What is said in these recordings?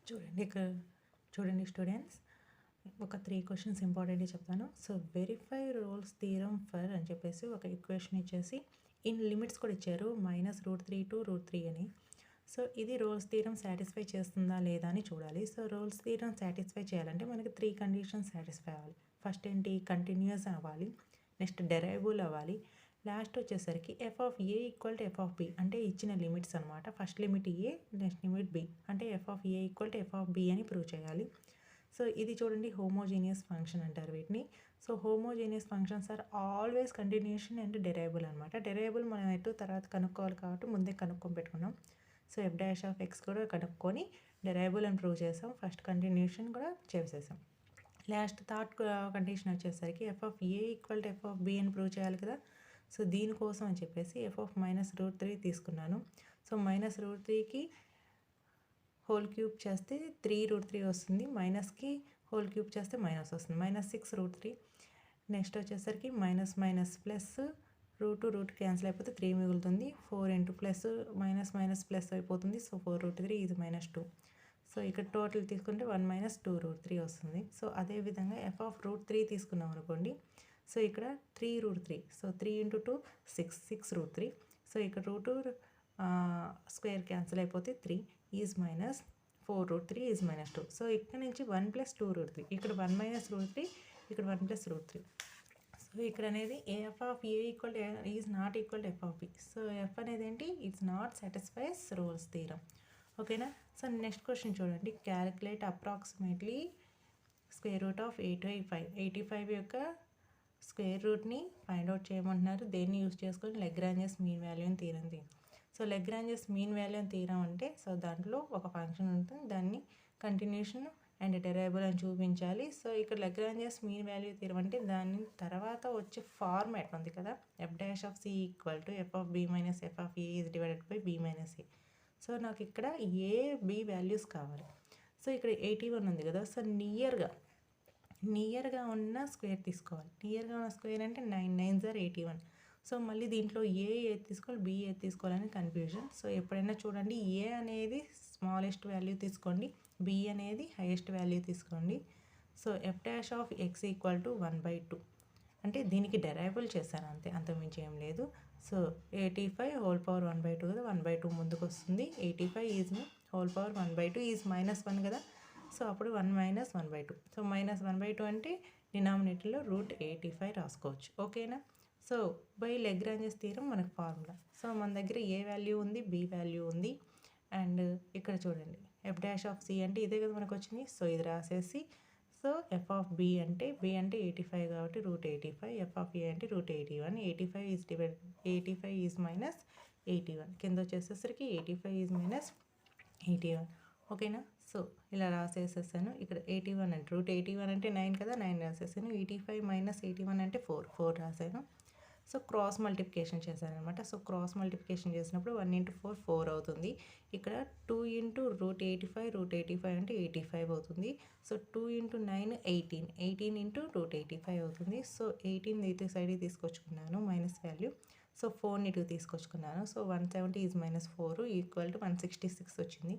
చూడండి ఇక్కడ చూడండి స్టూడెంట్స్, ఒక 3 క్వశ్చన్స్ ఇంపార్టెంట్‌గా చెప్తాను. So, verify Rolle's theorem for అని చెప్పేసి ఒక ఈక్వేషన్ ఇచ్చేసి ఇన్ లిమిట్స్ కూడా ఇచ్చారు. -√3 టు √3 అని. సో, ఇది రోల్స్ థీరమ్ సాటిస్ఫై చేస్తుందా లేదా అని చూడాలి. సో, రోల్స్ థీరమ్ సాటిస్ఫై చేయాలంటే మనకి 3 కండిషన్స్ సాటిస్ఫై అవ్వాలి. ఫస్ట్ ఏంటి? కంటిన్యూయస్ అవ్వాలి. నెక్స్ట్ డెరైవబుల్ అవ్వాలి. లాస్ట్ వచ్చేసరికి F of A equal to F of B అంటే ఇచ్చిన లిమిట్స్ అనమాట. First limit A, next limit B అంటే F of A equal to F of B అని ప్రూవ్ చేయాలి. సో ఇది చూడండి హోమోజీనియస్ ఫంక్షన్ అంటారు వీటిని. So homogeneous functions are always continuation and derivable అనమాట. డెరైవబుల్ మనం ఎటు తర్వాత కనుక్కోవాలి కాబట్టి ముందే కనుక్కొని పెట్టుకున్నాం. So F dash of X కూడా కనుక్కొని డెరైవబుల్ అని ప్రూవ్ చేసాం. ఫస్ట్ కంటిన్యూషన్ కూడా చేసేసాం. లాస్ట్ థర్డ్ కండిషన్ వచ్చేసరికి F of A equal to F of B అని ప్రూవ్ చేయాలి కదా. సో దీనికోసం అని చెప్పేసి ఎఫ్ ఆఫ్ -√3 తీసుకున్నాను. సో -√3కి హోల్ క్యూబ్ చేస్తే 3√3 వస్తుంది. మైనస్కి హోల్ క్యూబ్ చేస్తే మైనస్ వస్తుంది. -6√3. నెక్స్ట్ వచ్చేసరికి minus minus plus root cancel అయిపోతే 3 మిగులుతుంది. 4 into plus minus minus plus అయిపోతుంది. సో 4√3 ఇది -2. సో ఇక్కడ టోటల్ తీసుకుంటే 1 - 2√3 వస్తుంది. సో అదేవిధంగా ఎఫ్ ఆఫ్ √3 తీసుకున్నాం అనుకోండి. సో ఇక్కడ 3√3. So 3 into 2 6√3. సో ఇక్కడ రూట్ స్క్వేర్ క్యాన్సిల్ అయిపోతే 3 ఈజ్ -4√3 ఈజ్ -2. సో ఇక్కడ నుంచి 1 + 2√3. ఇక్కడ 1 - √3, ఇక్కడ 1 + √3. సో ఇక్కడ అనేది F of A equal is not equal to F of B. So F అనేది ఏంటి? It's not satisfies Rolle's theorem. ఓకేనా. సో నెక్స్ట్ క్వశ్చన్ చూడండి. Calculate approximately square root of 85 యొక్క స్క్వేర్ రూట్ని ఫైండ్ అవుట్ చేయమంటున్నారు. దేన్ని యూస్ చేసుకొని లెగ్రాంజెస్ మీన్ వాల్యూని తీరండి. So Lagrange's mean వాల్యూని తీయడం అంటే సో దాంట్లో ఒక ఫంక్షన్ ఉంటుంది, దాన్ని కంటిన్యూషన్ అండ్ డెరైవబుల్ అని చూపించాలి. సో ఇక్కడ లెగ్రాంజెస్ మీన్ వాల్యూ తీయడం అంటే దాని తర్వాత వచ్చే ఫార్మాట్ ఉంది కదా, F dash of C equal to F of B minus F of A is divided by B minus A. So నాకు ఇక్కడ ఏ బి వాల్యూస్ కావాలి. సో ఇక్కడ 81 ఉంది కదా. సో నియర్గా ఉన్న స్క్వేర్ తీసుకోవాలి. నియర్గా ఉన్న స్క్వేర్ అంటే 9 × 9 = 81. సో మళ్ళీ దీంట్లో ఏది తీసుకోవాలి, బి ఏది తీసుకోవాలని కన్ఫ్యూజన్. సో ఎప్పుడైనా చూడండి, ఏ అనేది స్మాలెస్ట్ వాల్యూ తీసుకోండి, బి అనేది హైయెస్ట్ వాల్యూ తీసుకోండి. So F dash of X equal to 1/2 అంటే దీనికి డెరైవబుల్ చేశాను అంతే, అంతకుమించి ఏం లేదు. సో 85 హోల్ పవర్ 1/2 కదా, 1/2 ముందుకు వస్తుంది. 85 ఈజ్ హోల్ పవర్ 1/2 ఈజ్ -1 కదా. సో అప్పుడు 1 - 1/2. సో -1/2 అంటే డినామినేటర్లో √85 రాసుకోవచ్చు. ఓకేనా. సో బై లెగ్రాంజెస్ థీరమ్ మనకు ఫార్ములా. సో మన దగ్గర ఏ వాల్యూ ఉంది, బి వాల్యూ ఉంది. అండ్ ఇక్కడ చూడండి ఎఫ్ డాష్ ఆఫ్ సి అంటే ఇదే కదా మనకు వచ్చింది. సో ఇది రాసేసి సో ఎఫ్ ఆఫ్ బి అంటే 85 కాబట్టి √85, ఎఫ్ ఆఫ్ ఏ అంటే √81. 85 ఈజ్ -81. కింద వచ్చేసేసరికి 85 ఈజ్ -81. ఓకేనా. సో ఇలా రాసేసేసాను. ఇక్కడ 81 అంటే √81 అంటే 9 కదా, 9 రాసేసాను. 85 - 81 అంటే 4 రాసాను. సో క్రాస్ మల్టిప్లికేషన్ చేశాను అనమాట. సో క్రాస్ మల్టిప్లికేషన్ చేసినప్పుడు 1 × 4 4 అవుతుంది. ఇక్కడ 2 × √85 అంటే 85 అవుతుంది. సో 2 × 9 18 × √85 అవుతుంది. సో 18 అయితే సైడ్కి తీసుకొచ్చుకున్నాను మైనస్ వాల్యూ. సో 4ని ఇటు తీసుకొచ్చుకున్నాను. సో 170 ఈజ్ -4 ఈక్వల్ టు 166 వచ్చింది.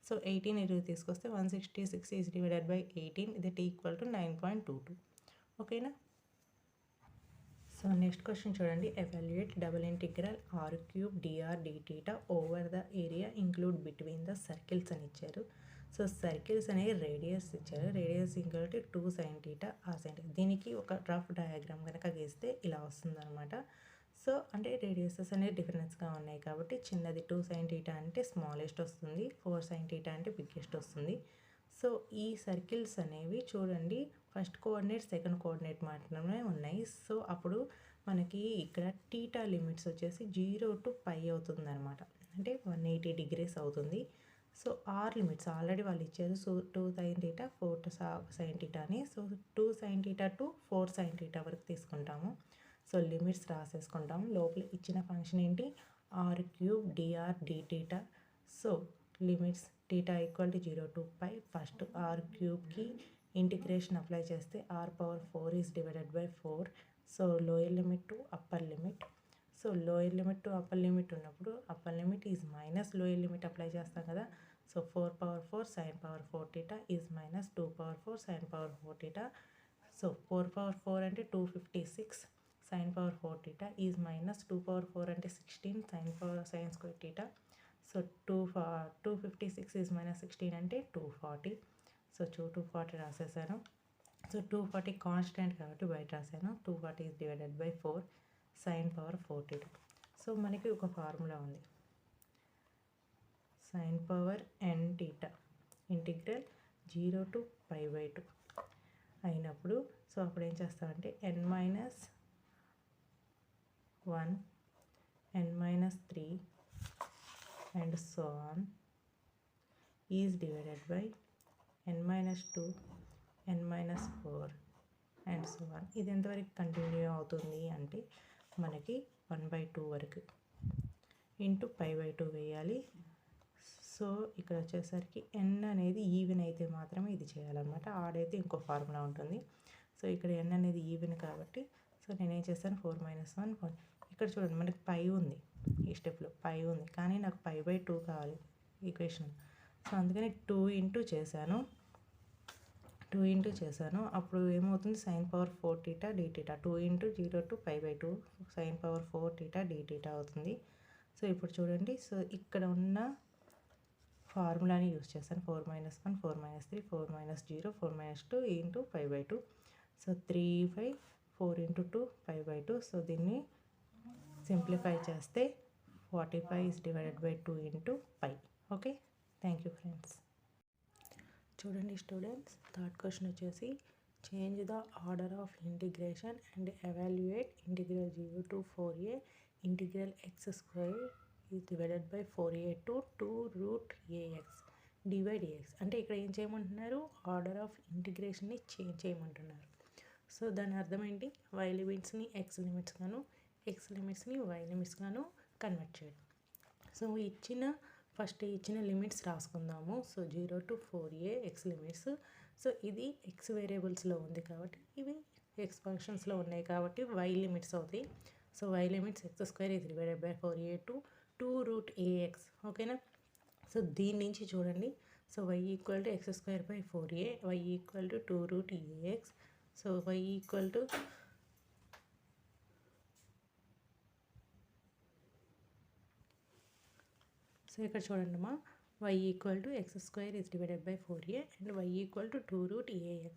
సో 18 ఇటు తీసుకొస్తే 166 is divided by 18 that equal to 9.22. ఓకేనా. సో నెక్స్ట్ క్వశ్చన్ చూడండి. Evaluate double integral r³ dr dθ over the area include between the circles అని ఇచ్చారు. సో సర్కిల్స్ అనేవి radius ఇచ్చారు. Radius equal to 2 sin θ r sin θ. దీనికి ఒక rough diagram కనుక గీస్తే ఇలా వస్తుందన్నమాట. సో అంటే రేడియసెస్ అనేవి డిఫరెన్స్గా ఉన్నాయి కాబట్టి చిన్నది 2 sin θ అంటే స్మాలెస్ట్ వస్తుంది, 4 sin θ అంటే బిగ్గెస్ట్ వస్తుంది. సో ఈ సర్కిల్స్ అనేవి చూడండి, ఫస్ట్ కోఆర్డినేట్ సెకండ్ కోఆర్డినేట్ మాత్రమే ఉన్నాయి. సో అప్పుడు మనకి ఇక్కడ టీటా లిమిట్స్ వచ్చేసి 0 to π అవుతుంది అనమాట, అంటే 180 degrees అవుతుంది. సో ఆర్ లిమిట్స్ ఆల్రెడీ వాళ్ళు ఇచ్చారు. సో 2 sin θ 4 sin θ అని. సో 2 sin θ to 4 sin θ వరకు తీసుకుంటాము. సో లిమిట్స్ రాసేసుకుంటాము. లోపల ఇచ్చిన ఫంక్షన్ ఏంటి, r³ dr dθ. So limits θ equal to 0 to π. First r³ integration apply చేస్తే r⁴ is divided by 4. So lower limit to upper limit. So lower limit to upper limit ఉన్నప్పుడు upper limit is minus lower limit apply చేస్తాం కదా. So 4 power 4 sin power 4 theta is minus 2 power 4 sin power 4 theta. So 4 power 4 అంటే 256 sin power 4 theta is minus 2 power 4 అంటే 16 sin square theta. So 256 is minus 16 అంటే 240. So 240 రాసేసాను. So 240 constant కాబట్టి బయట రాశాను. 240 is divided by 4 sin power 4 theta. So మనకి ఒక formula ఉంది, sin power n theta integral 0 to π/2 అయినప్పుడు సో అప్పుడు ఏం చేస్తామంటే n minus 1 n minus 3 and so on is divided by n minus 2 n minus 4 and so on. ఇది ఎంతవరకు continue అవుతుంది అంటే మనకి 1/2 వరకు ఇంటూ π/2 వేయాలి. సో ఇక్కడ వచ్చేసరికి n అనేది ఈవెన్ అయితే మాత్రమే ఇది చేయాలన్నమాట, ఆడైతే ఇంకో ఫార్ములా ఉంటుంది. సో ఇక్కడ n అనేది ఈవెన్ కాబట్టి సో నేనేం చేస్తాను 4 - 1 ఇక్కడ చూడండి మనకి పై ఉంది, ఈ స్టెప్లో పై ఉంది కానీ నాకు π/2 కావాలి ఈక్వేషన్. సో అందుకని 2 ఇంటూ చేశాను అప్పుడు ఏమవుతుంది sin power 4 theta d theta 2 into 0 to π/2 sin power 4 theta d theta అవుతుంది. సో ఇప్పుడు చూడండి, సో ఇక్కడ ఉన్న ఫార్ములాని యూస్ చేస్తాను 4 - 1 4 - 3 4 - 0 4 - 2 ఇంటూ π/2. So 3 5 4 into 2 π/2. సో దీన్ని సింప్లిఫై చేస్తే 45 is divided by 2 into π. Okay, thank you friends. చూడండి స్టూడెంట్స్, థర్డ్ క్వశ్చన్ వచ్చేసి change the order of integration and evaluate integral 0 to 4a ఇంటిగ్రల్ x² is divided by 4a to 2 root ax divide dx. అంటే ఇక్కడ ఏం చేయమంటున్నారు, order of ఇంటిగ్రేషన్ని change చేయమంటున్నారు. So దాని అర్థం ఏంటి, y లిమిట్స్ని x లిమిట్స్ గాను x లిమిట్స్ని y లిమిట్స్ గాను కన్వర్ట్ చేయడం. సో ఫస్ట్ ఇచ్చిన లిమిట్స్ రాసుకుందాము. So 0 to 4a x limits. సో ఇది x వేరియబుల్స్లో ఉంది కాబట్టి ఇవి x ఫంక్షన్స్లో ఉన్నాయి కాబట్టి y లిమిట్స్ అవుతాయి. So y limits x² is divided by 4a to 2 root ax. ఓకేనా. సో దీని నుంచి చూడండి, so y equal to x² by 4a, y equal to 2 root ax. So y equal to so ఇక్కడ చూడండి మా y equal to x² is divided by 4a and y equal to 2 root ax.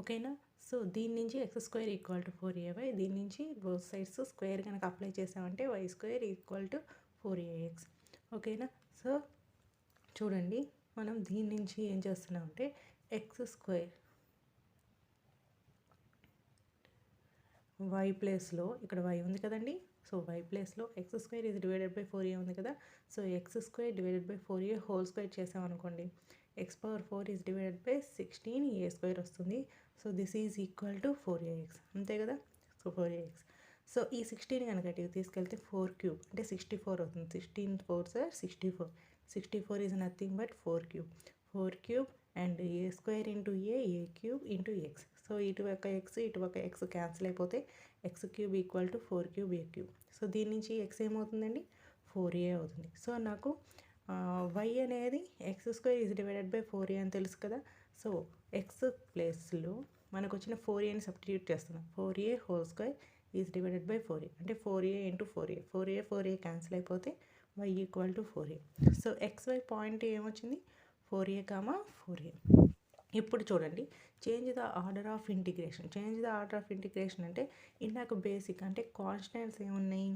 ఓకేనా. So దీని నుంచి x² equal to 4ay, దీని నుంచి both sides square కనుక apply చేసామంటే y² ఈక్వల్ టు 4ax. ఓకేనా. సో చూడండి మనం దీని నుంచి ఏం చేస్తున్నామంటే x² y ప్లేస్లో ఇక్కడ y ఉంది కదండి. సో y ప్లేస్లో x² is divided by 4a ఉంది కదా. So x² divided by 4a whole square చేసామనుకోండి, x⁴ is divided by 16a² వస్తుంది. So this is equal to 4ax, అంతే కదా. So 4ax. సో ఈ 16 కనుక ఇటు తీసుకెళ్తే 4³ అంటే 64 అవుతుంది. 16 4s are 64. 64 is nothing but 4³ and a² into a³ into x. So ఇటు ఒక x క్యాన్సిల్ అయిపోతే x³ equal to 4³ a³. So దీని నుంచి x ఏమవుతుందండి 4a అవుతుంది. సో నాకు y అనేది x² is divided by 4a అని తెలుసు కదా. సో x ప్లేస్లో మనకు వచ్చిన 4aని సబ్స్టిట్యూట్ చేస్తున్నాం. 4a whole square is divided by 4a అంటే 4a ఇంటూ 4a క్యాన్సిల్ అయిపోతే y equal to 4a. So xy point ఏమొచ్చింది 4a, 4a. ఇప్పుడు చూడండి, change the order of integration అంటే ఇందాక బేసిక్ అంటే కాన్స్టెంట్స్ ఏమున్నాయి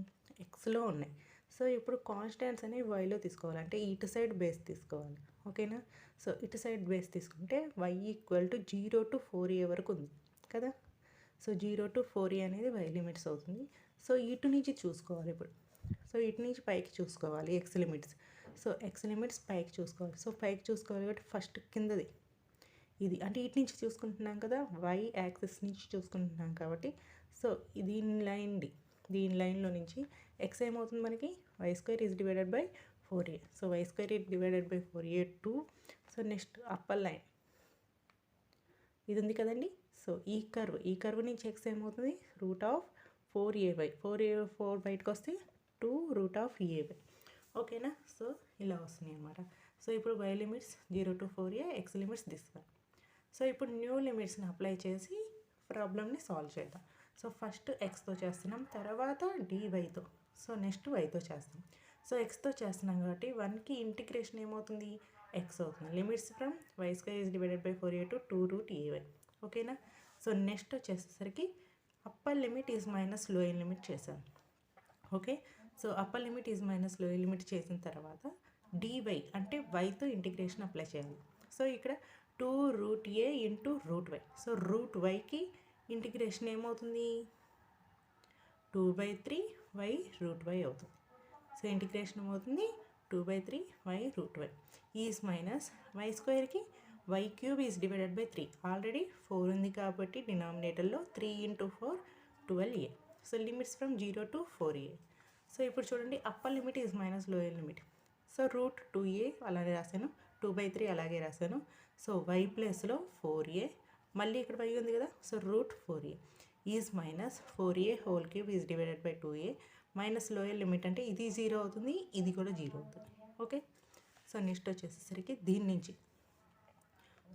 ఎక్స్లో ఉన్నాయి. సో ఇప్పుడు కాన్స్టెంట్స్ అనేవి వైలో తీసుకోవాలి, అంటే ఇటు సైడ్ బేస్ తీసుకోవాలి. ఓకేనా. సో ఇటు సైడ్ బేస్ తీసుకుంటే y equal to 0 to 4a వరకు ఉంది కదా. సో 0 to 4a అనేది y లిమిట్స్ అవుతుంది. సో ఇటు నుంచి చూసుకోవాలి ఇప్పుడు. సో ఇటు నుంచి పైకి చూసుకోవాలి x limits. So x limits పైకి చూసుకోవాలి. సో పైకి చూసుకోవాలి కాబట్టి ఫస్ట్ కిందది ఇది అంటే ఇటు నుంచి చూసుకుంటున్నాం కదా, y యాక్సిస్ నుంచి చూసుకుంటున్నాం కాబట్టి సో దీని లైన్లో నుంచి x ఏమవుతుంది మనకి y² is divided by 4a. So y² is divided by 4a 2. So next upper line ఇది ఉంది కదండి. సో ఈ కర్వ్ నుంచి x ఏమవుతుంది √4ay. 4 బయటకు వస్తే 2 √ay. ఓకేనా. సో ఇలా వస్తుంది అనమాట. సో ఇప్పుడు y limits 0 to 4a, x limits this one. So ఇప్పుడు న్యూ లిమిట్స్ని అప్లై చేసి ప్రాబ్లమ్ని సాల్వ్ చేద్దాం. సో ఫస్ట్ ఎక్స్తో చేస్తున్నాం, తర్వాత dyతో, సో నెక్స్ట్ వైతో చేస్తాం. సో ఎక్స్తో చేస్తున్నాం కాబట్టి 1కి ఇంటిగ్రేషన్ ఏమవుతుంది, ఎక్స్ అవుతుంది. Limits from y² is divided by 4a to 2√ay. ఓకేనా. సో నెక్స్ట్ వచ్చేసరికి upper limit is minus lower limit చేశాను. Okay. So upper limit is minus lower limit చేసిన తర్వాత dy అంటే వైతో ఇంటిగ్రేషన్ అప్లై చేయాలి. సో ఇక్కడ 2√a ఇంటూ √y. సో √yకి ఇంటిగ్రేషన్ ఏమవుతుంది, 2/3y √y అవుతుంది. సో ఇంటిగ్రేషన్ ఏమవుతుంది 2/3y √y ఈజ్ మైనస్ y²కి y³ is divided by 3. Already 4 ఉంది కాబట్టి డినామినేటర్లో 3 × 4 12a. So limits from 0 to 4a. So ఇప్పుడు చూడండి upper limit is minus lower limit. So √2a అలాగే రాశాను, 2/3 అలాగే రాశాను. సో y ప్లేస్లో 4a, మళ్ళీ ఇక్కడ y ఉంది కదా, so √4a is minus 4a³ is divided by 2a. Minus lower limit అంటే ఇది 0 అవుతుంది, ఇది కూడా 0 అవుతుంది. ఓకే. సో నెక్స్ట్ వచ్చేసరికి దీని నుంచి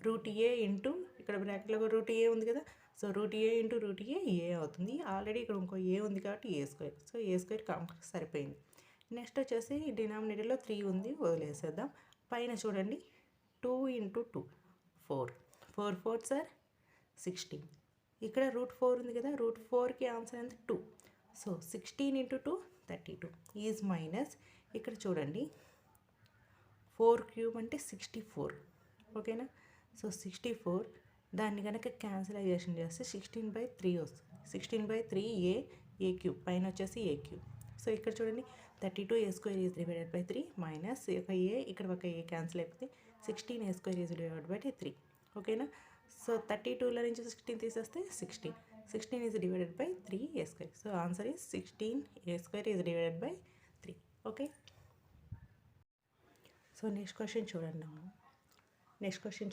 √a ఇంటూ ఇక్కడ బ్రాకెట్లో √a ఉంది కదా, సో √a ఇంటూ √a ఏ అవుతుంది. ఆల్రెడీ ఇక్కడ ఇంకో ఏ ఉంది కాబట్టి a². సో a² సరిపోయింది. నెక్స్ట్ వచ్చేసి డినామినేటర్లో 3 ఉంది, వదిలేసేద్దాం. పైన చూడండి 2 × 2 4, 4 4 సార్ 16. ఇక్కడ √4 ఉంది కదా, √4కి ఆన్సర్ ఎంత 2. సో 16 × 2 32 ఈజ్ మైనస్ ఇక్కడ చూడండి 4³ అంటే 64. ఓకేనా. సో 64 దాన్ని కనుక క్యాన్సిలైజేషన్ చేస్తే 16/3 వస్తుంది. 16/3 a³ పైన వచ్చేసి a³. సో ఇక్కడ చూడండి 32a² is divided by 3 minus ఒక a, ఇక్కడ ఒక a క్యాన్సిల్ అయిపోతే 16a² ఈజ్ డివైడెడ్ బై 3. ఓకేనా. సో 32లో నుంచి 16 తీసేస్తే 16 is divided by 3a². So answer is 16a² is divided by 3. Okay. So next question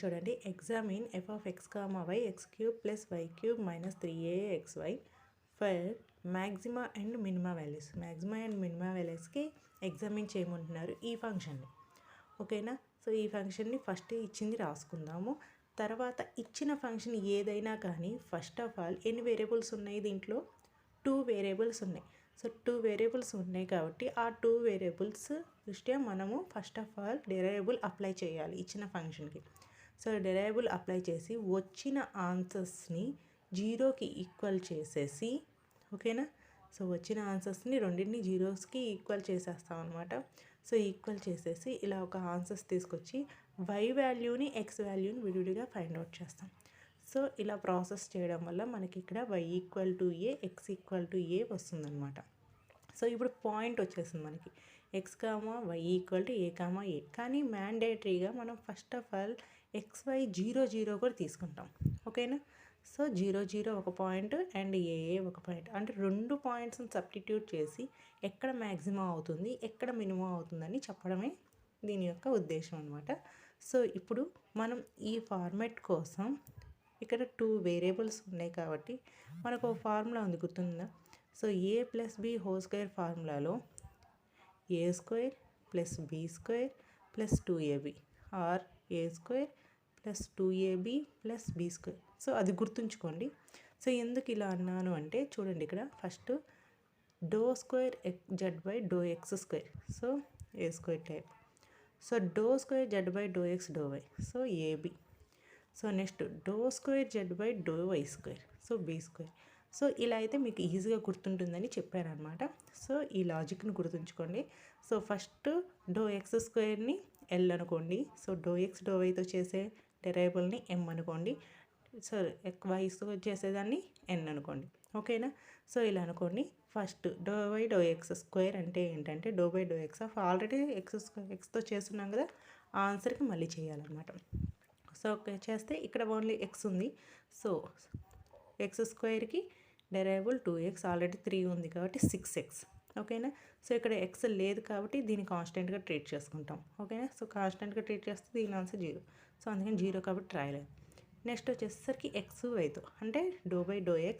చూడండి. Examine f(x, y) x³ plus y³ minus 3axy for maxima and minima values. Maxima and minima వాల్యూస్కి examine చేయమంటున్నారు ఈ ఫంక్షన్ని. ఓకేనా. So ఈ ఫంక్షన్ని first ఇచ్చింది రాసుకుందాము. తర్వాత ఇచ్చిన ఫంక్షన్ ఏదైనా కానీ ఫస్ట్ ఆఫ్ ఆల్ ఎన్ని వేరియబుల్స్ ఉన్నాయి, దీంట్లో 2 వేరియబుల్స్ ఉన్నాయి. సో 2 వేరియబుల్స్ ఉన్నాయి కాబట్టి ఆ 2 వేరియబుల్స్ దృష్ట్యా మనము first of all derivable apply చేయాలి ఇచ్చిన ఫంక్షన్కి. సో డెరైవబుల్ అప్లై చేసి వచ్చిన ఆన్సర్స్ని 0కి ఈక్వల్ చేసేసి, ఓకేనా. సో వచ్చిన ఆన్సర్స్ని రెండింటిని 0కి ఈక్వల్ చేసేస్తాం అనమాట. సో ఈక్వల్ చేసేసి ఇలా ఒక ఆన్సర్స్ తీసుకొచ్చి y వాల్యూని x వాల్యూని విడివిడిగా ఫైండ్ అవుట్ చేస్తాం. సో ఇలా ప్రాసెస్ చేయడం వల్ల మనకి ఇక్కడ y = a, x = a వస్తుందన్నమాట. సో ఇప్పుడు పాయింట్ వచ్చేసింది మనకి x, y = a, a. కానీ మ్యాండేటరీగా మనం ఫస్ట్ ఆఫ్ ఆల్ xy 0 0 కూడా తీసుకుంటాం. ఓకేనా. సో 0 0 ఒక పాయింట్ అండ్ a ఒక పాయింట్, అంటే 2 పాయింట్స్ని సబ్స్టిట్యూట్ చేసి ఎక్కడ మ్యాక్సిమం అవుతుంది, ఎక్కడ మినిమం అవుతుందని చెప్పడమే దీని యొక్క ఉద్దేశం అనమాట. సో ఇప్పుడు మనం ఈ ఫార్మాట్ కోసం ఇక్కడ 2 వేరియబుల్స్ ఉన్నాయి కాబట్టి మనకు ఒక ఫార్ములా ఉంది, గుర్తుందా. So a+b² ఫార్ములాలో a² + b² + 2ab are a² + 2ab + b². So అది గుర్తుంచుకోండి. సో ఎందుకు ఇలా అన్నాను అంటే చూడండి ఇక్కడ first ∂2z/∂x². So a² type. So ∂2z/∂x ∂y. So ab. So next ∂2z/∂y². So b². So ఇలా అయితే మీకు ఈజీగా గుర్తుంటుందని చెప్పారనమాట. సో ఈ లాజిక్ని గుర్తుంచుకోండి. సో ఫస్ట్ ∂x²ని l అనుకోండి. సో ∂x ∂yతో చేసే డెరైవబుల్ని m అనుకోండి. సో yతో చేసేదాన్ని n అనుకోండి. ఓకేనా. సో ఇలా అనుకోండి. ఫస్ట్ ∂y/∂x² అంటే ఏంటంటే ∂y/∂x ఆల్రెడీ ఎక్స్తో చేస్తున్నాం కదా, ఆన్సర్కి మళ్ళీ చేయాలన్నమాట. సో ఓకే చేస్తే ఇక్కడ ఓన్లీ x ఉంది. సో x²కి డెరైవబుల్ 2x, ఆల్రెడీ 3 ఉంది కాబట్టి 6x. ఓకేనా. సో ఇక్కడ x లేదు కాబట్టి దీన్ని కాన్స్టెంట్గా ట్రీట్ చేసుకుంటాం. ఓకేనా. సో కాన్స్టెంట్గా ట్రీట్ చేస్తే దీని ఆన్సర్ 0. సో అందుకని 0 కాబట్టి రాయలేదు. నెక్స్ట్ వచ్చేసరికి x yతో అంటే ∂y/∂x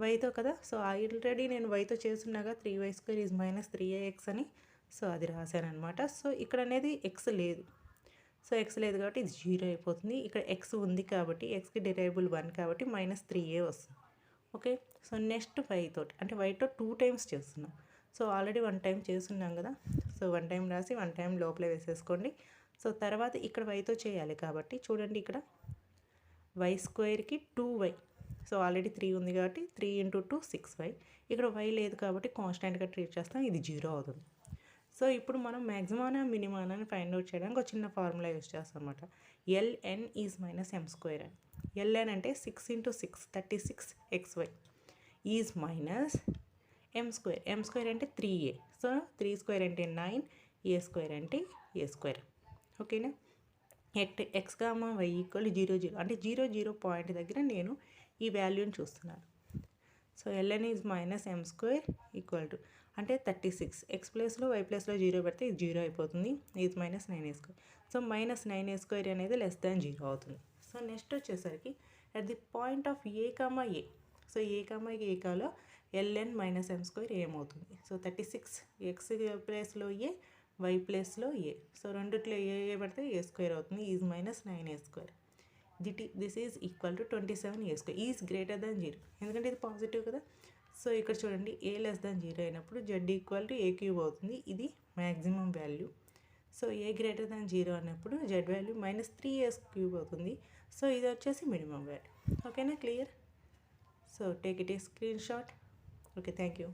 వైతో కదా. సో ఆల్రెడీ నేను వైతో చేస్తున్నాగా 3y² ఈజ్ -3ax అని. సో అది రాశాను అనమాట. సో ఇక్కడ అనేది x లేదు. సో ఎక్స్ లేదు కాబట్టి ఇది 0 అయిపోతుంది. ఇక్కడ ఎక్స్ ఉంది కాబట్టి ఎక్స్కి డెరైవబుల్ 1 కాబట్టి -3a వస్తుంది. ఓకే. సో నెక్స్ట్ y తోటి అంటే yతో 2 టైమ్స్ చేస్తున్నాం. సో ఆల్రెడీ 1 టైం చేస్తున్నాం కదా. సో 1 టైం రాసి 1 టైం లోపలే వేసేసుకోండి. సో తర్వాత ఇక్కడ yతో చేయాలి కాబట్టి చూడండి ఇక్కడ y²కి 2y. సో ఆల్రెడీ 3 ఉంది కాబట్టి 3 × 2 6y. ఇక్కడ y లేదు కాబట్టి కాన్స్టెంట్గా ట్రీట్ చేస్తాం, ఇది 0 అవుతుంది. సో ఇప్పుడు మనం మ్యాక్సిమానా మినిమానాని ఫైండ్ అవుట్ చేయడానికి ఒక చిన్న ఫార్ములా యూస్ చేస్తాం అనమాట. ln ఈజ్ -m² అని. ln అంటే 6 × 6 36xy ఈజ్ -m². m² అంటే 3a. సో 3² అంటే 9, a² అంటే a². ఓకేనా. x, y = 0 0 అంటే 0 0 పాయింట్ దగ్గర నేను ఈ వాల్యూని చూస్తున్నాను. సో ln ఈజ్ -m² అంటే 36. x ప్లేస్లో y ప్లేస్లో 0 పెడితే ఇది 0 అయిపోతుంది. ఇది -9a². సో -9a² అనేది <0 అవుతుంది. సో నెక్స్ట్ వచ్చేసరికి at the point of a, a. So a, a ln -m² ఏమవుతుంది? సో 36 x ప్లేస్లో a, y ప్లేస్లో a. సో రెండిట్లో ఏ పెడితే a² అవుతుంది. Is -9a². This is equal to 27a². Is greater than 0 ఎందుకంటే ఇది పాజిటివ్ కదా. సో ఇక్కడ చూడండి a <0 అయినప్పుడు z = a³ అవుతుంది. ఇది మ్యాక్సిమం వాల్యూ. సో a < 0 అన్నప్పుడు z వాల్యూ -3a³ అవుతుంది. సో ఇది వచ్చేసి మినిమం వాల్యూ. ఓకేనా, clear. So take it A screen shot. Okay, thank you.